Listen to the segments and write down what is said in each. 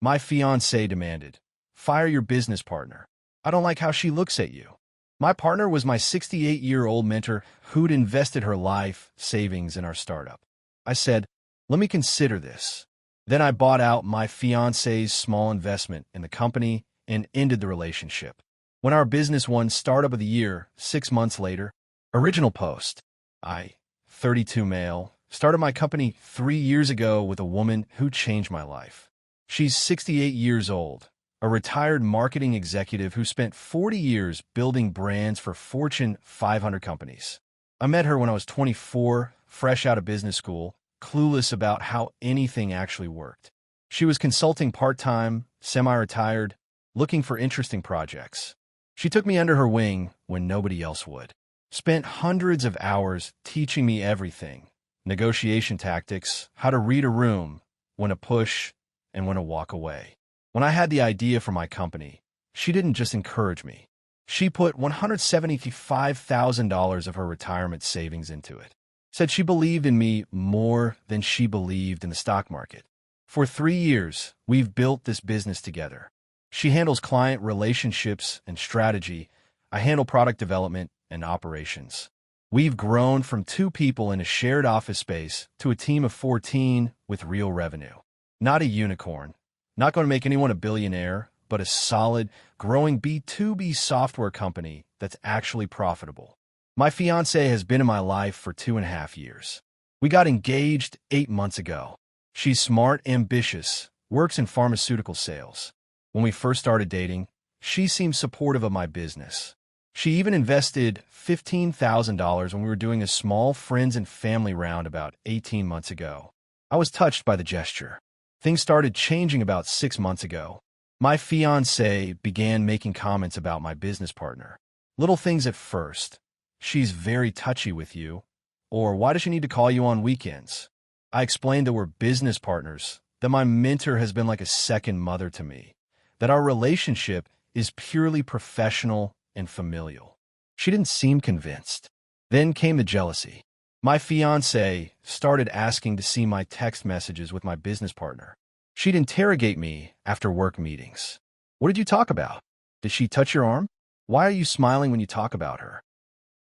My fiancé demanded, "Fire your business partner. I don't like how she looks at you." My partner was my 68-year-old mentor who'd invested her life savings in our startup. I said, "Let me consider this." Then I bought out my fiancé's small investment in the company and ended the relationship. When our business won Startup of the Year 6 months later, original post, I, 32 male, started my company 3 years ago with a woman who changed my life. She's 68 years old, a retired marketing executive who spent 40 years building brands for Fortune 500 companies. I met her when I was 24, fresh out of business school, clueless about how anything actually worked. She was consulting part-time, semi-retired, looking for interesting projects. She took me under her wing when nobody else would. Spent hundreds of hours teaching me everything: negotiation tactics, how to read a room, when to push, and when to walk away. When I had the idea for my company, she didn't just encourage me. She put $175,000 of her retirement savings into it. Said she believed in me more than she believed in the stock market. For 3 years, we've built this business together. She handles client relationships and strategy. I handle product development and operations. We've grown from 2 people in a shared office space to a team of 14 with real revenue. Not a unicorn. Not going to make anyone a billionaire, but a solid, growing B2B software company that's actually profitable. My fiancée has been in my life for 2.5 years. We got engaged 8 months ago. She's smart, ambitious, works in pharmaceutical sales. When we first started dating, she seemed supportive of my business. She even invested $15,000 when we were doing a small friends and family round about 18 months ago. I was touched by the gesture. Things started changing about 6 months ago. My fiancé began making comments about my business partner. Little things at first. "She's very touchy with you," or "Why does she need to call you on weekends?" I explained that we're business partners, that my mentor has been like a second mother to me, that our relationship is purely professional and familial. She didn't seem convinced. Then came the jealousy. My fiancé started asking to see my text messages with my business partner. She'd interrogate me after work meetings. "What did you talk about? Did she touch your arm? Why are you smiling when you talk about her?"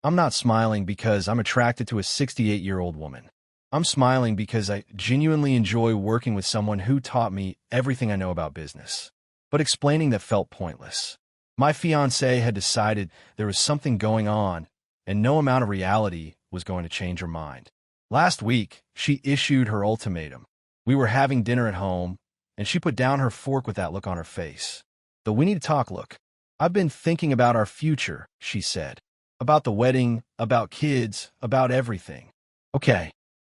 I'm not smiling because I'm attracted to a 68-year-old woman. I'm smiling because I genuinely enjoy working with someone who taught me everything I know about business. But explaining that felt pointless. My fiancé had decided there was something going on, and no amount of reality was going to change her mind. Last week, she issued her ultimatum. We were having dinner at home, and she put down her fork with that look on her face. The "we need to talk" look. "I've been thinking about our future," she said. "About the wedding, about kids, about everything." Okay.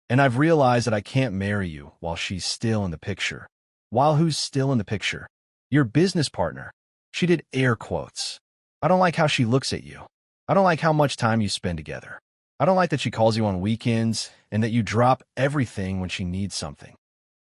"And I've realized that I can't marry you while she's still in the picture." "While who's still in the picture?" "Your business partner." She did air quotes. "I don't like how she looks at you. I don't like how much time you spend together. I don't like that she calls you on weekends and that you drop everything when she needs something."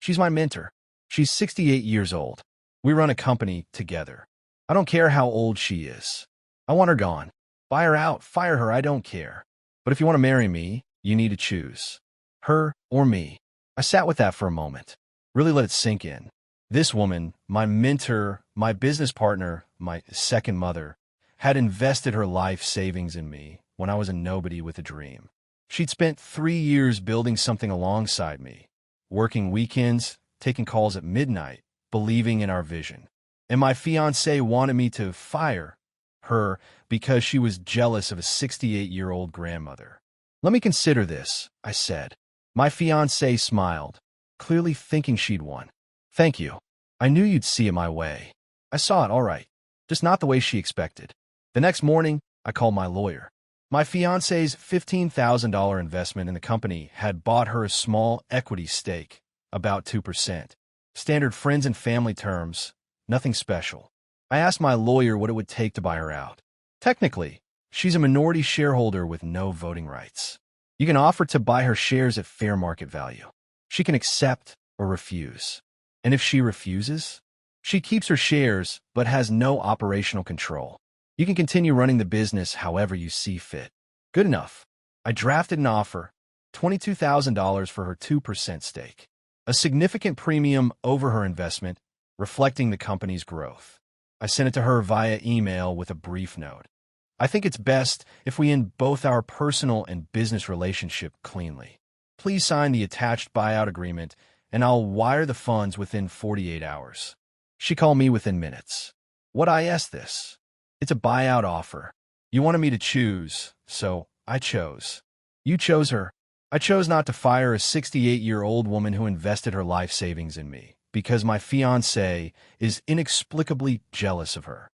She's my mentor. She's 68 years old. We run a company together. I don't care how old she is. I want her gone. Buy her out, fire her, I don't care. But if you want to marry me, you need to choose her or me. I sat with that for a moment. Really let it sink in. This woman, my mentor, my business partner, my second mother, had invested her life savings in me when I was a nobody with a dream. She'd spent 3 years building something alongside me, working weekends, taking calls at midnight, believing in our vision. And my fiancé wanted me to fire her because she was jealous of a 68-year-old grandmother. "Let me consider this," I said. My fiancé smiled, clearly thinking she'd won. "Thank you. I knew you'd see it my way." I saw it, all right, just not the way she expected. The next morning, I called my lawyer. My fiancé's $15,000 investment in the company had bought her a small equity stake, about 2%. Standard friends and family terms, nothing special. I asked my lawyer what it would take to buy her out. Technically, she's a minority shareholder with no voting rights. You can offer to buy her shares at fair market value. She can accept or refuse. And if she refuses, she keeps her shares but has no operational control. You can continue running the business however you see fit. Good enough. I drafted an offer, $22,000 for her 2% stake. A significant premium over her investment, reflecting the company's growth. I sent it to her via email with a brief note. I think it's best if we end both our personal and business relationship cleanly. Please sign the attached buyout agreement, and I'll wire the funds within 48 hours. She called me within minutes. What I asked this? It's a buyout offer. You wanted me to choose, so I chose. You chose her. I chose not to fire a 68-year-old woman who invested her life savings in me because my fiancé is inexplicably jealous of her.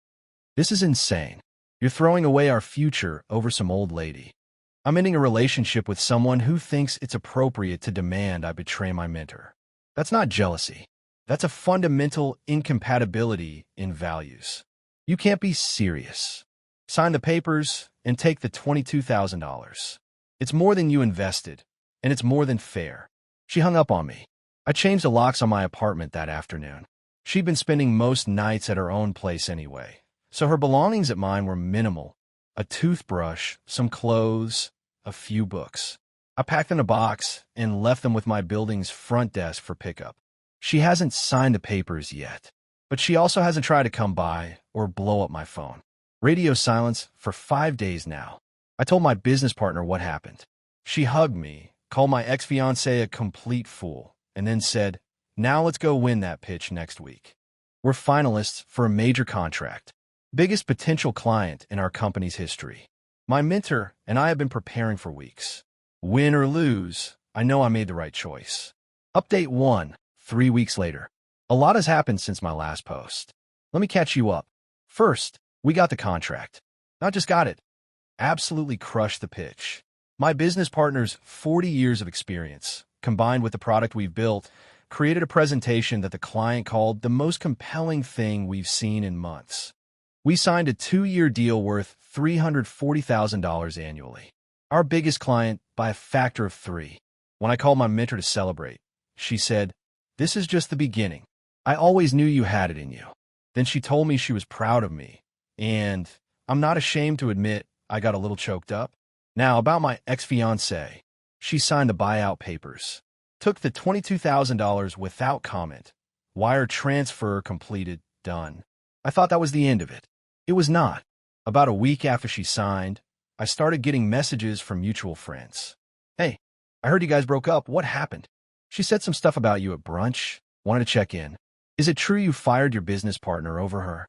This is insane. You're throwing away our future over some old lady. I'm ending a relationship with someone who thinks it's appropriate to demand I betray my mentor. That's not jealousy. That's a fundamental incompatibility in values. You can't be serious. Sign the papers and take the $22,000. It's more than you invested, and it's more than fair. She hung up on me. I changed the locks on my apartment that afternoon. She'd been spending most nights at her own place anyway, so her belongings at mine were minimal. A toothbrush, some clothes, a few books. I packed in a box and left them with my building's front desk for pickup. She hasn't signed the papers yet, but she also hasn't tried to come by or blow up my phone. Radio silence for 5 days now. I told my business partner what happened. She hugged me, called my ex-fiancé a complete fool, and then said, "Now let's go win that pitch next week. We're finalists for a major contract. Biggest potential client in our company's history. My mentor and I have been preparing for weeks. Win or lose, I know I made the right choice." Update 1, 3 weeks later. A lot has happened since my last post. Let me catch you up. First, we got the contract. Not just got it, absolutely crushed the pitch. My business partner's 40 years of experience, combined with the product we've built, created a presentation that the client called the most compelling thing we've seen in months. We signed a 2-year deal worth $340,000 annually. Our biggest client by a factor of 3. When I called my mentor to celebrate, she said, "This is just the beginning. I always knew you had it in you." Then she told me she was proud of me, and I'm not ashamed to admit I got a little choked up. Now, about my ex-fiancée. She signed the buyout papers. Took the $22,000 without comment. Wire transfer completed, done. I thought that was the end of it. It was not. About a week after she signed, I started getting messages from mutual friends. "Hey, I heard you guys broke up. What happened? She said some stuff about you at brunch. Wanted to check in. Is it true you fired your business partner over her?"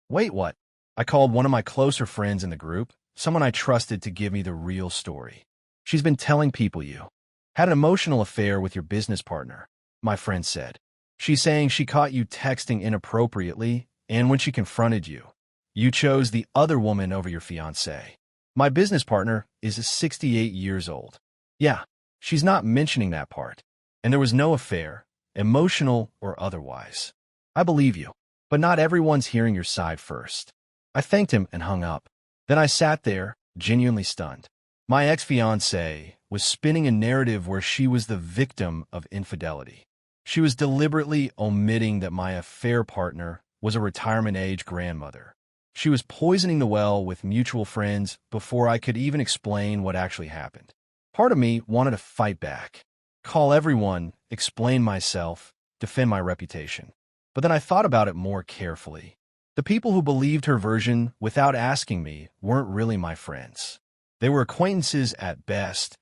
Wait, what? I called one of my closer friends in the group, someone I trusted to give me the real story. "She's been telling people you had an emotional affair with your business partner," my friend said. "She's saying she caught you texting inappropriately, and when she confronted you, you chose the other woman over your fiancé. My business partner is 68 years old. Yeah, she's not mentioning that part. And there was no affair, emotional or otherwise. I believe you, but not everyone's hearing your side first." I thanked him and hung up. Then I sat there, genuinely stunned. My ex-fiancée was spinning a narrative where she was the victim of infidelity. She was deliberately omitting that my affair partner was a retirement-age grandmother. She was poisoning the well with mutual friends before I could even explain what actually happened. Part of me wanted to fight back, call everyone, explain myself, defend my reputation. But then I thought about it more carefully. The people who believed her version without asking me weren't really my friends. They were acquaintances at best,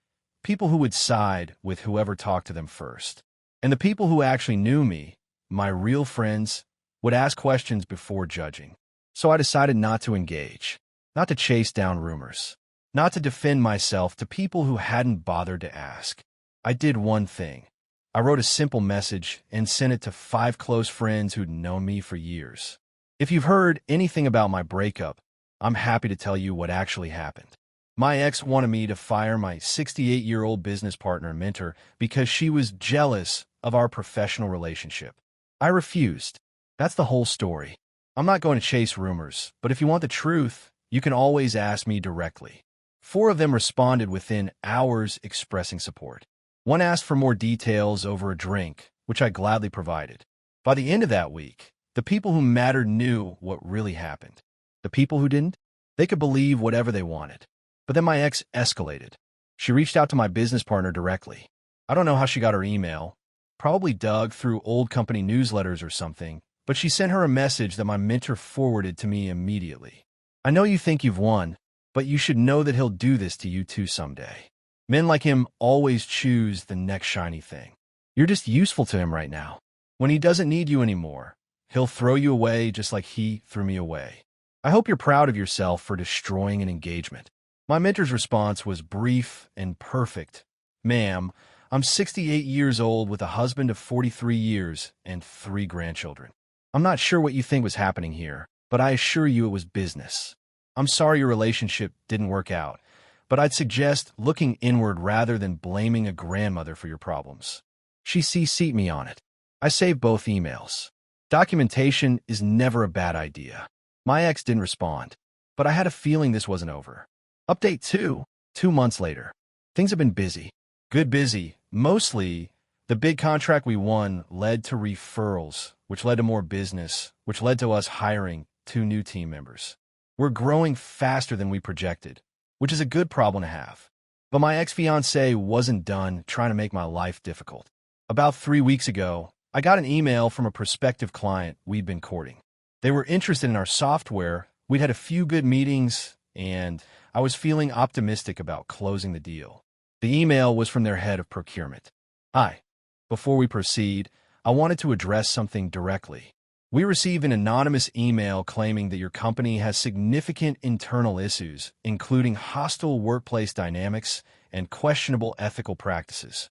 people who would side with whoever talked to them first. And the people who actually knew me, my real friends, would ask questions before judging. So I decided not to engage, not to chase down rumors, not to defend myself to people who hadn't bothered to ask. I did one thing. I wrote a simple message and sent it to 5 close friends who'd known me for years. If you've heard anything about my breakup, I'm happy to tell you what actually happened. My ex wanted me to fire my 68-year-old business partner and mentor because she was jealous of our professional relationship. I refused. That's the whole story. I'm not going to chase rumors, but if you want the truth, you can always ask me directly. 4 of them responded within hours expressing support. One asked for more details over a drink, which I gladly provided. By the end of that week, the people who mattered knew what really happened. The people who didn't, they could believe whatever they wanted. But then my ex escalated. She reached out to my business partner directly. I don't know how she got her email. Probably dug through old company newsletters or something, but she sent her a message that my mentor forwarded to me immediately. I know you think you've won, but you should know that he'll do this to you too someday. Men like him always choose the next shiny thing. You're just useful to him right now. When he doesn't need you anymore, he'll throw you away just like he threw me away. I hope you're proud of yourself for destroying an engagement. My mentor's response was brief and perfect. Ma'am, I'm 68 years old with a husband of 43 years and 3 grandchildren. I'm not sure what you think was happening here, but I assure you it was business. I'm sorry your relationship didn't work out, but I'd suggest looking inward rather than blaming a grandmother for your problems. She CC'd me on it. I saved both emails. Documentation is never a bad idea. My ex didn't respond, but I had a feeling this wasn't over. Update 2. 2 months later. Things have been busy. Good busy. Mostly, the big contract we won led to referrals, which led to more business, which led to us hiring 2 new team members. We're growing faster than we projected, which is a good problem to have. But my ex-fiancée wasn't done trying to make my life difficult. About 3 weeks ago, I got an email from a prospective client we'd been courting. They were interested in our software, we'd had a few good meetings, and I was feeling optimistic about closing the deal. The email was from their head of procurement. Hi. Before we proceed, I wanted to address something directly. We received an anonymous email claiming that your company has significant internal issues, including hostile workplace dynamics and questionable ethical practices.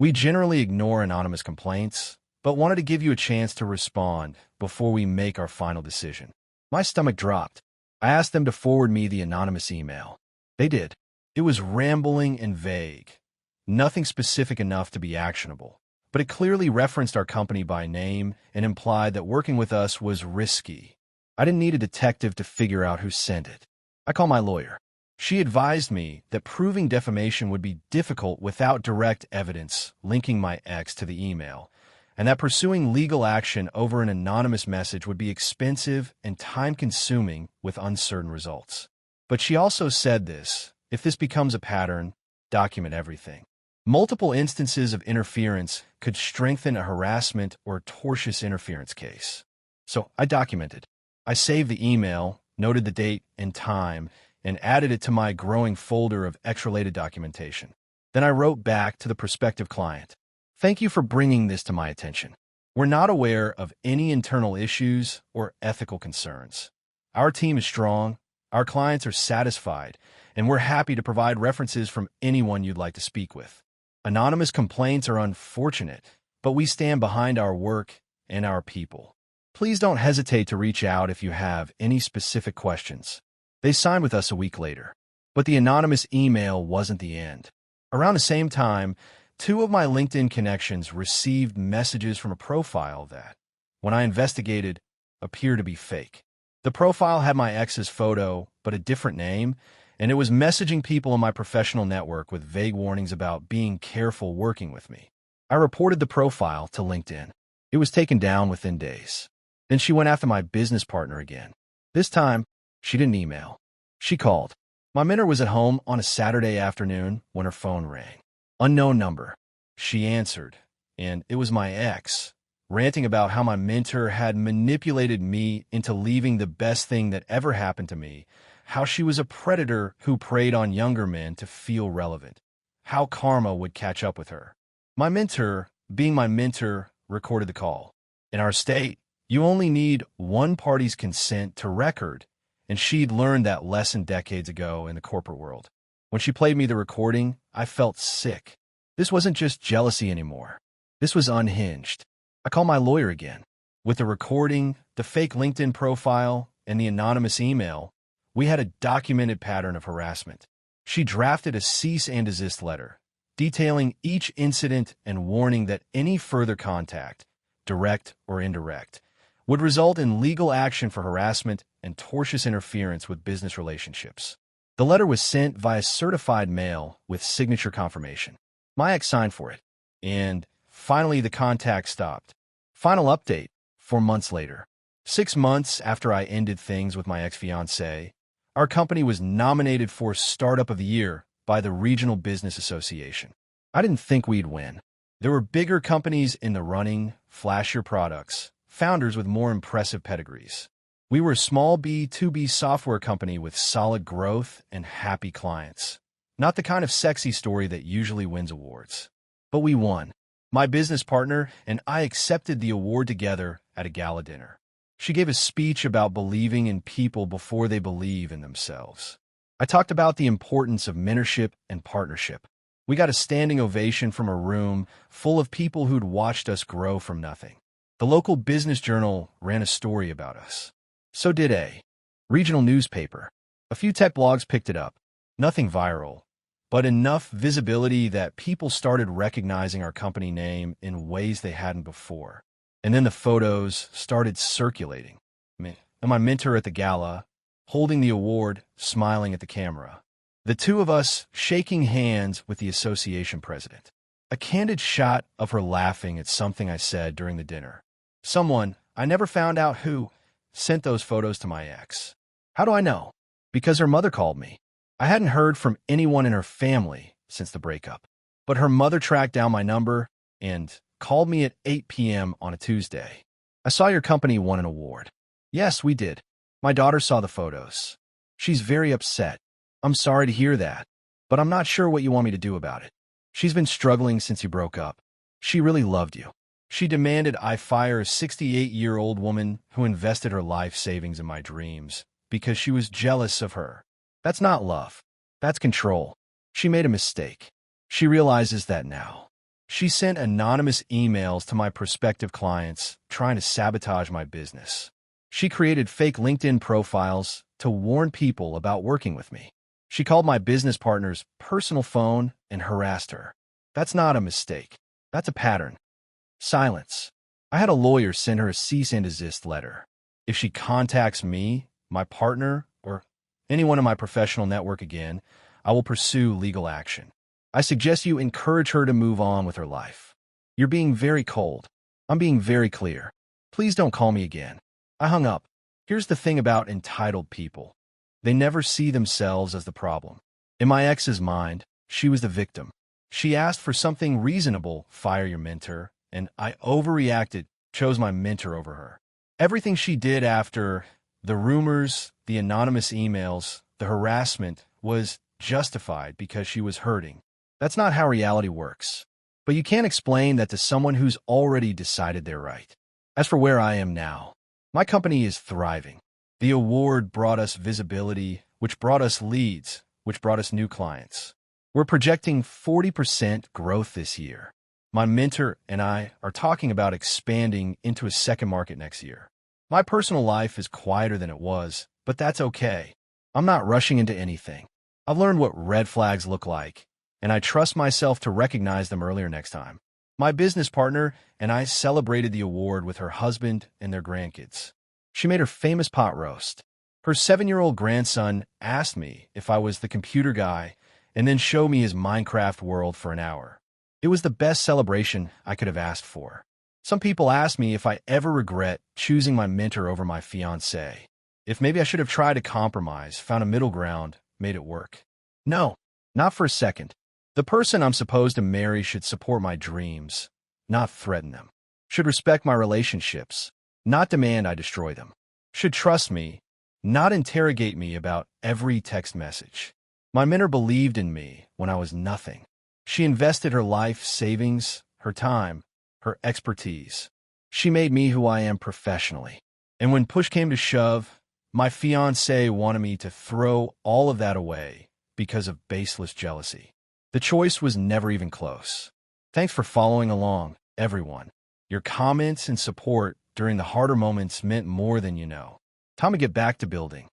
We generally ignore anonymous complaints, but wanted to give you a chance to respond before we make our final decision. My stomach dropped. I asked them to forward me the anonymous email. They did. It was rambling and vague. Nothing specific enough to be actionable, but it clearly referenced our company by name and implied that working with us was risky. I didn't need a detective to figure out who sent it. I called my lawyer. She advised me that proving defamation would be difficult without direct evidence linking my ex to the email, and that pursuing legal action over an anonymous message would be expensive and time-consuming with uncertain results. But she also said this: if this becomes a pattern, document everything. Multiple instances of interference could strengthen a harassment or tortious interference case. So I documented. I saved the email, noted the date and time, and added it to my growing folder of ex-related documentation. Then I wrote back to the prospective client. Thank you for bringing this to my attention. We're not aware of any internal issues or ethical concerns. Our team is strong, our clients are satisfied, and we're happy to provide references from anyone you'd like to speak with. Anonymous complaints are unfortunate, but we stand behind our work and our people. Please don't hesitate to reach out if you have any specific questions. They signed with us a week later, but the anonymous email wasn't the end. Around the same time, 2 of my LinkedIn connections received messages from a profile that, when I investigated, appeared to be fake. The profile had my ex's photo, but a different name, and it was messaging people in my professional network with vague warnings about being careful working with me. I reported the profile to LinkedIn. It was taken down within days. Then she went after my business partner again. This time, she didn't email. She called. My mentor was at home on a Saturday afternoon when her phone rang. Unknown number. She answered, and it was my ex, ranting about how my mentor had manipulated me into leaving the best thing that ever happened to me, how she was a predator who preyed on younger men to feel relevant, how karma would catch up with her. My mentor, being my mentor, recorded the call. In our state, you only need one party's consent to record, and she'd learned that lesson decades ago in the corporate world. When she played me the recording, I felt sick. This wasn't just jealousy anymore. This was unhinged. I called my lawyer again. With the recording, the fake LinkedIn profile, and the anonymous email, we had a documented pattern of harassment. She drafted a cease and desist letter, detailing each incident and warning that any further contact, direct or indirect, would result in legal action for harassment and tortious interference with business relationships. The letter was sent via certified mail with signature confirmation. My ex signed for it, and finally the contact stopped. Final update, 4 months later. 6 months after I ended things with my ex-fiancée, our company was nominated for Startup of the Year by the Regional Business Association. I didn't think we'd win. There were bigger companies in the running, flashier products, founders with more impressive pedigrees. We were a small B2B software company with solid growth and happy clients. Not the kind of sexy story that usually wins awards. But we won. My business partner and I accepted the award together at a gala dinner. She gave a speech about believing in people before they believe in themselves. I talked about the importance of mentorship and partnership. We got a standing ovation from a room full of people who'd watched us grow from nothing. The local business journal ran a story about us. So did a regional newspaper. A few tech blogs picked it up. Nothing viral, but enough visibility that people started recognizing our company name in ways they hadn't before. And then the photos started circulating. And my mentor at the gala, holding the award, smiling at the camera. The two of us shaking hands with the association president. A candid shot of her laughing at something I said during the dinner. Someone, I never found out who, sent those photos to my ex. How do I know? Because her mother called me. I hadn't heard from anyone in her family since the breakup. But her mother tracked down my number and called me at 8 p.m. on a Tuesday. I saw your company won an award. Yes, we did. My daughter saw the photos. She's very upset. I'm sorry to hear that, but I'm not sure what you want me to do about it. She's been struggling since you broke up. She really loved you. She demanded I fire a 68-year-old woman who invested her life savings in my dreams because she was jealous of her. That's not love. That's control. She made a mistake. She realizes that now. She sent anonymous emails to my prospective clients trying to sabotage my business. She created fake LinkedIn profiles to warn people about working with me. She called my business partner's personal phone and harassed her. That's not a mistake. That's a pattern. Silence. I had a lawyer send her a cease and desist letter. If she contacts me, my partner, or anyone in my professional network again, I will pursue legal action. I suggest you encourage her to move on with her life. You're being very cold. I'm being very clear. Please don't call me again. I hung up. Here's the thing about entitled people. They never see themselves as the problem. In my ex's mind, she was the victim. She asked for something reasonable, fire your mentor, and I overreacted, chose my mentor over her. Everything she did after the rumors, the anonymous emails, the harassment was justified because she was hurting. That's not how reality works. But you can't explain that to someone who's already decided they're right. As for where I am now, my company is thriving. The award brought us visibility, which brought us leads, which brought us new clients. We're projecting 40% growth this year. My mentor and I are talking about expanding into a second market next year. My personal life is quieter than it was, but that's okay. I'm not rushing into anything. I've learned what red flags look like, and I trust myself to recognize them earlier next time. My business partner and I celebrated the award with her husband and their grandkids. She made her famous pot roast. Her 7-year-old grandson asked me if I was the computer guy and then showed me his Minecraft world for an hour. It was the best celebration I could have asked for. Some people ask me if I ever regret choosing my mentor over my fiancée. If maybe I should have tried to compromise, found a middle ground, made it work. No, not for a second. The person I'm supposed to marry should support my dreams, not threaten them. Should respect my relationships, not demand I destroy them. Should trust me, not interrogate me about every text message. My mentor believed in me when I was nothing. She invested her life savings, her time, her expertise. She made me who I am professionally. And when push came to shove, my fiancé wanted me to throw all of that away because of baseless jealousy. The choice was never even close. Thanks for following along, everyone. Your comments and support during the harder moments meant more than you know. Time to get back to building.